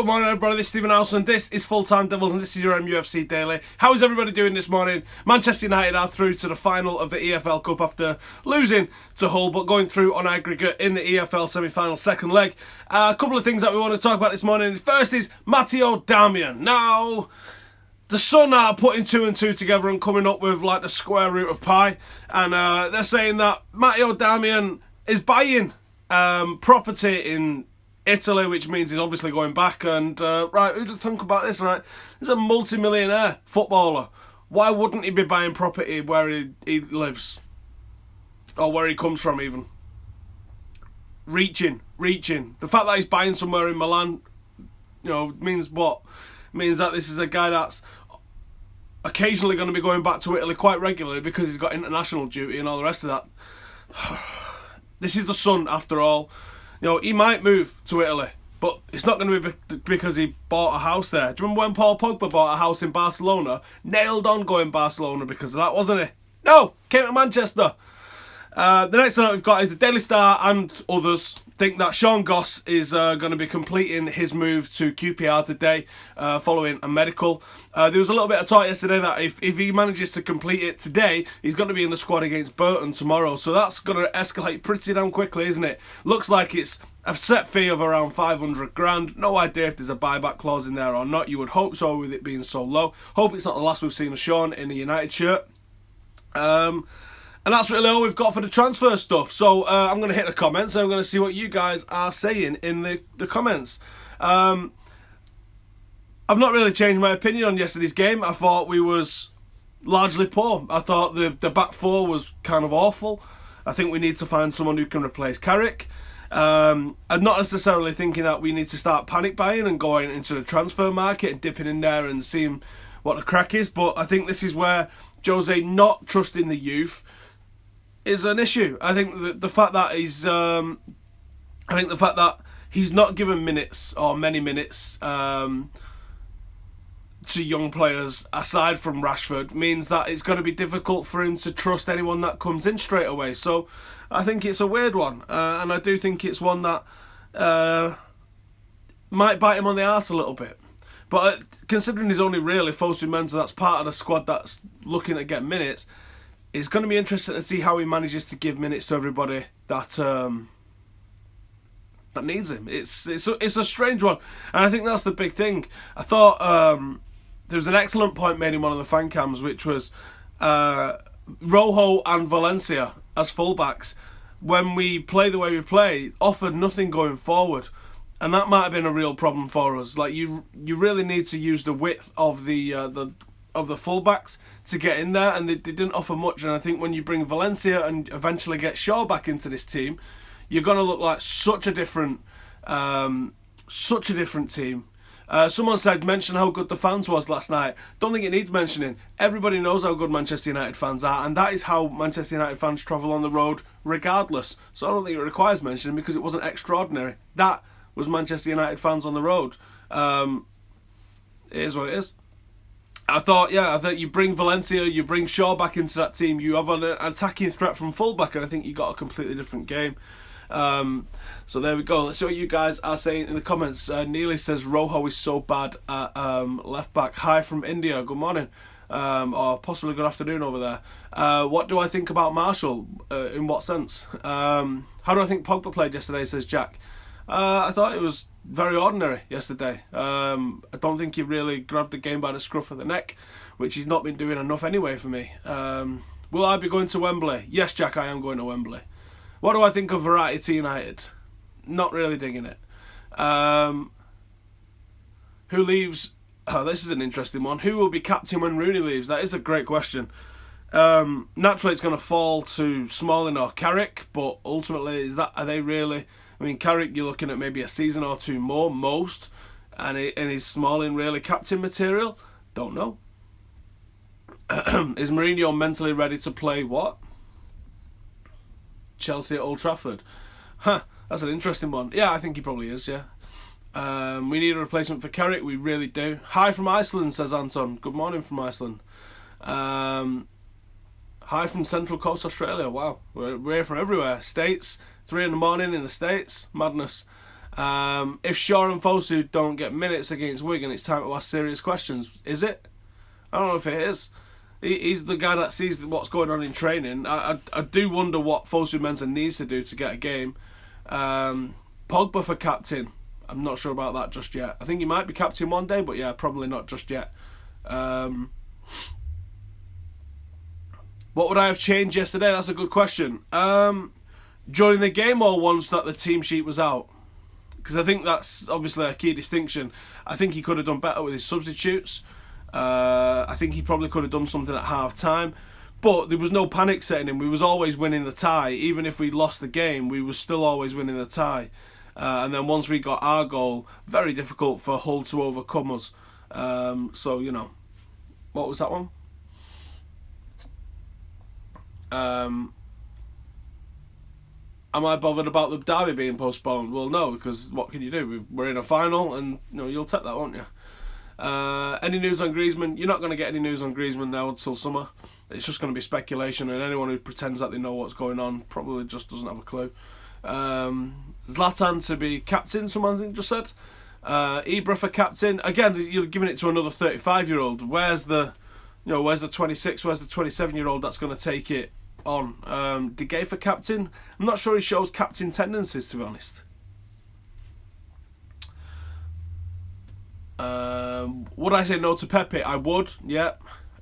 Good morning everybody, this is Stephen House and this is Full Time Devils and this is your UFC Daily. How is everybody doing this morning? Manchester United are through to the final of the EFL Cup after losing to Hull but going through on aggregate in the EFL semi-final second leg. A couple of things that we want to talk about this morning. First is Matteo Darmian. Now, the Sun are putting two and two together and coming up with like the square root of pi, and they're saying that Matteo Darmian is buying property in Italy, which means he's obviously going back. And right, who'd think about this, right? He's a multi-millionaire footballer. Why wouldn't he be buying property where he lives? Or where he comes from, even? Reaching. The fact that he's buying somewhere in Milan, means what? Means that this is a guy that's occasionally going to be going back to Italy quite regularly because he's got international duty and all the rest of that. This is the Sun, after all. He might move to Italy, but it's not going to be because he bought a house there. Do you remember when Paul Pogba bought a house in Barcelona? Nailed on going Barcelona because of that, wasn't he? No, came to Manchester. The next one that we've got is the Daily Star and others think that Goss is going to be completing his move to QPR today following a medical. There was a little bit of talk yesterday that if he manages to complete it today, he's going to be in the squad against Burton tomorrow. So that's going to escalate pretty damn quickly, isn't it? Looks like it's a set fee of around 500 grand. No idea if there's a buyback clause in there or not. You would hope so with it being so low. Hope it's not the last we've seen of Sean in the United shirt. And that's really all we've got for the transfer stuff. So I'm going to hit the comments and I'm going to see what you guys are saying in the comments. I've not really changed my opinion on yesterday's game. I thought we was largely poor. I thought the back four was kind of awful. I think we need to find someone who can replace Carrick. I'm not necessarily thinking that we need to start panic buying and going into the transfer market and dipping in there and seeing what the crack is. But I think this is where Jose not trusting the youth is an issue. I think the fact that he's not given minutes or many minutes to young players aside from Rashford means that it's going to be difficult for him to trust anyone that comes in straight away. So I think it's a weird one, and I do think it's one that might bite him on the arse a little bit. But considering he's only really Fosu Mensah, that's part of the squad that's looking at getting minutes. It's going to be interesting to see how he manages to give minutes to everybody that needs him. It's a strange one, and I think that's the big thing. I thought there was an excellent point made in one of the fan cams, which was Rojo and Valencia as fullbacks, when we play the way we play, offered nothing going forward, and that might have been a real problem for us. Like you really need to use the width of the fullbacks to get in there, and they didn't offer much. And I think when you bring Valencia and eventually get Shaw back into this team, you're going to look like such a different team. Someone said, mention how good the fans was last night. Don't think it needs mentioning. Everybody knows how good Manchester United fans are, and that is how Manchester United fans travel on the road regardless. So I don't think it requires mentioning because it wasn't extraordinary. That was Manchester United fans on the road. It is what it is. I thought you bring Valencia, you bring Shaw back into that team, you have an attacking threat from fullback, and I think you got a completely different game. So there we go. Let's see what you guys are saying in the comments. Neely says Rojo is so bad at left back. Hi from India. Good morning, or possibly good afternoon over there. What do I think about Marshall? In what sense? How do I think Pogba played yesterday? Says Jack. I thought it was very ordinary yesterday. I don't think he really grabbed the game by the scruff of the neck, which he's not been doing enough anyway for me. Will I be going to Wembley? Yes, Jack, I am going to Wembley. What do I think of Variety United? Not really digging it. Who leaves? Oh, this is an interesting one. Who will be captain when Rooney leaves? That is a great question. Naturally, it's going to fall to Smalling or Carrick, but ultimately, are they really? I mean, Carrick, you're looking at maybe a season or two more, most. And is Smalling really captain material? Don't know. Is Mourinho mentally ready to play what? Chelsea at Old Trafford? That's an interesting one. Yeah, I think he probably is, yeah. We need a replacement for Carrick, we really do. Hi from Iceland, says Anton. Good morning from Iceland. Hi from Central Coast Australia. Wow, we're from everywhere. States, 3 in the morning in the States. Madness. If Shaw and Fosu don't get minutes against Wigan, it's time to ask serious questions. Is it? I don't know if it is. He's the guy that sees what's going on in training. I do wonder what Fosu-Mensah needs to do to get a game. Pogba for captain. I'm not sure about that just yet. I think he might be captain one day, but yeah, probably not just yet. What would I have changed yesterday? That's a good question. During the game or once that the team sheet was out? Because I think that's obviously a key distinction. I think he could have done better with his substitutes. I think he probably could have done something at half time. But there was no panic setting in. We was always winning the tie. Even if we lost the game, we was still always winning the tie. And then once we got our goal, very difficult for Hull to overcome us. So, you know, what was that one? Am I bothered about the derby being postponed? Well, no, because what can you do? We're in a final, and you know you'll take that, won't you? Any news on Griezmann? You're not going to get any news on Griezmann now until summer. It's just going to be speculation, and anyone who pretends that they know what's going on probably just doesn't have a clue. Zlatan to be captain, someone I think just said. Ibra for captain. Again, you're giving it to another 35-year-old. Where's the 26? Where's the 27-year-old that's going to take it on? De Gea for captain. I'm not sure he shows captain tendencies, to be honest. Would I say no to Pepe? I would, yeah.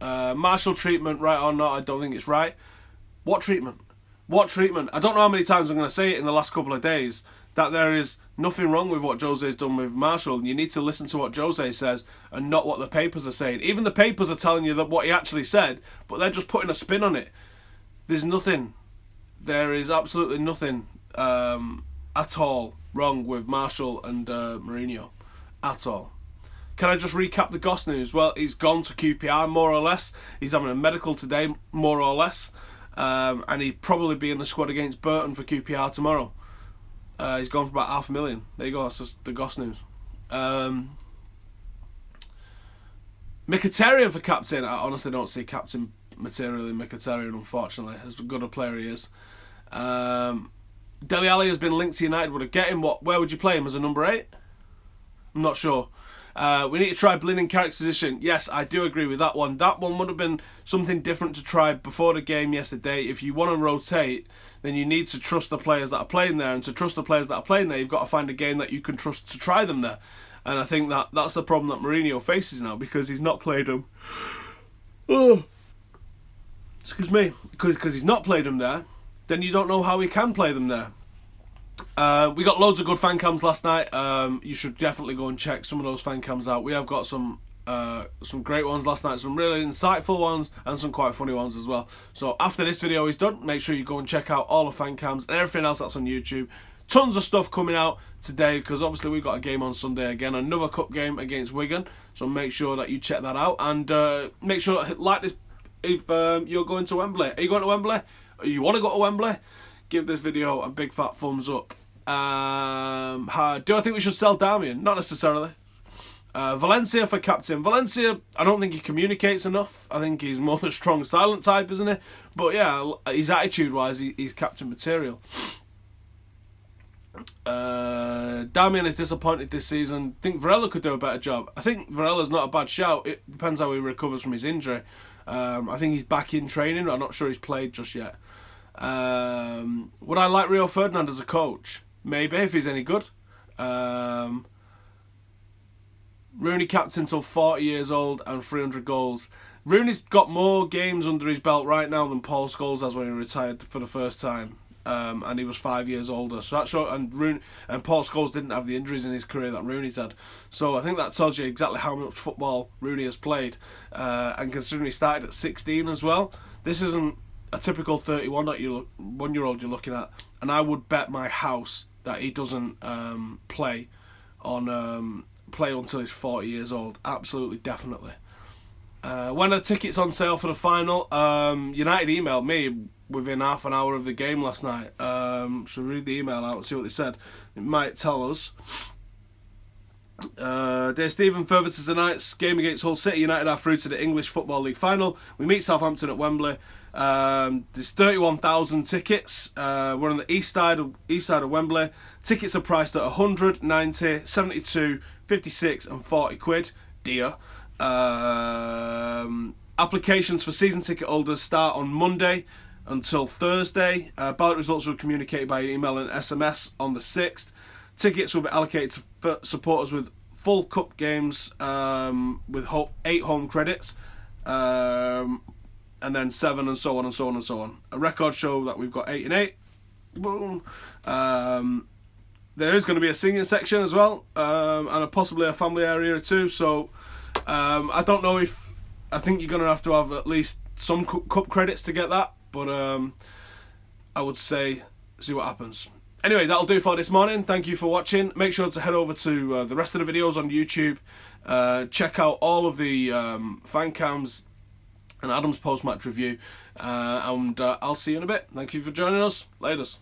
Martial treatment, right or not, I don't think it's right. What treatment? What treatment? I don't know how many times I'm going to say it in the last couple of days, that there is nothing wrong with what Jose's done with Martial. You need to listen to what Jose says and not what the papers are saying. Even the papers are telling you that what he actually said, but they're just putting a spin on it. There's nothing. There is absolutely nothing at all wrong with Martial and Mourinho. At all. Can I just recap the Goss news? Well, he's gone to QPR, more or less. He's having a medical today, more or less. And he'd probably be in the squad against Burton for QPR tomorrow. He's gone for about $500,000. There you go, that's just the Goss news. Mkhitaryan for captain. I honestly don't see captain material in Mkhitaryan, unfortunately, as good a player he is. Dele Alli has been linked to United. Would I get him? Where would you play him? As a number 8? I'm not sure. We need to try Blin in Carrick's position. Yes, I do agree with that one. That one would have been something different to try before the game yesterday. If you want to rotate, then you need to trust the players that are playing there. And to trust the players that are playing there, you've got to find a game that you can trust to try them there. And I think that's the problem that Mourinho faces now, because he's not played them. Oh, excuse me. Because he's not played them there, then you don't know how he can play them there. We got loads of good fan cams last night. You should definitely go and check some of those fan cams out. We have got some great ones last night, some really insightful ones, and some quite funny ones as well. So after this video is done, make sure you go and check out all the fan cams and everything else that's on YouTube. Tons of stuff coming out today, because obviously we've got a game on Sunday again, another cup game against Wigan. So make sure that you check that out, and make sure to like this if you're going to Wembley. Are you going to Wembley? Or you want to go to Wembley? Give this video a big fat thumbs up. Do I think we should sell Darmian? Not necessarily. Valencia for captain. Valencia, I don't think he communicates enough. I think he's more the strong silent type, isn't he? But yeah, his attitude wise, he's captain material. Darmian is disappointed this season. I think Varela could do a better job. I think Varela's not a bad shout. It depends how he recovers from his injury. I think he's back in training. I'm not sure he's played just yet. Would I like Rio Ferdinand as a coach? Maybe, if he's any good. Rooney captain till 40 years old and 300 goals. Rooney's got more games under his belt right now than Paul Scholes has when he retired for the first time. And he was 5 years older. So that's short, and Paul Scholes didn't have the injuries in his career that Rooney's had. So I think that tells you exactly how much football Rooney has played. And considering he started at 16 as well, this isn't a typical 31-year-old you're looking at. And I would bet my house that he doesn't play until he's 40 years old. Absolutely, definitely. When are the tickets on sale for the final? United emailed me within half an hour of the game last night. So read the email out and see what they said. It might tell us. Dear Stephen, further to tonight's game against Hull City, United are through to the English Football League final. We meet Southampton at Wembley. There's 31,000 tickets. We're on the east side of Wembley. Tickets are priced at 100, 90, 72, 56 and 40 quid. Dear. Applications for season ticket holders start on Monday until Thursday. Ballot results will be communicated by email and SMS on the 6th. Tickets will be allocated to supporters with full cup games with 8 home credits, and then 7 and so on and so on and so on. A record show that we've got 8 and 8. Boom. There is going to be a singing section as well, and possibly a family area too. So I don't know if I think you're going to have at least some cup credits to get that, but I would say see what happens. Anyway, that'll do for this morning. Thank you for watching. Make sure to head over to the rest of the videos on YouTube. Check out all of the fan cams and Adam's post-match review. And I'll see you in a bit. Thank you for joining us. Laters.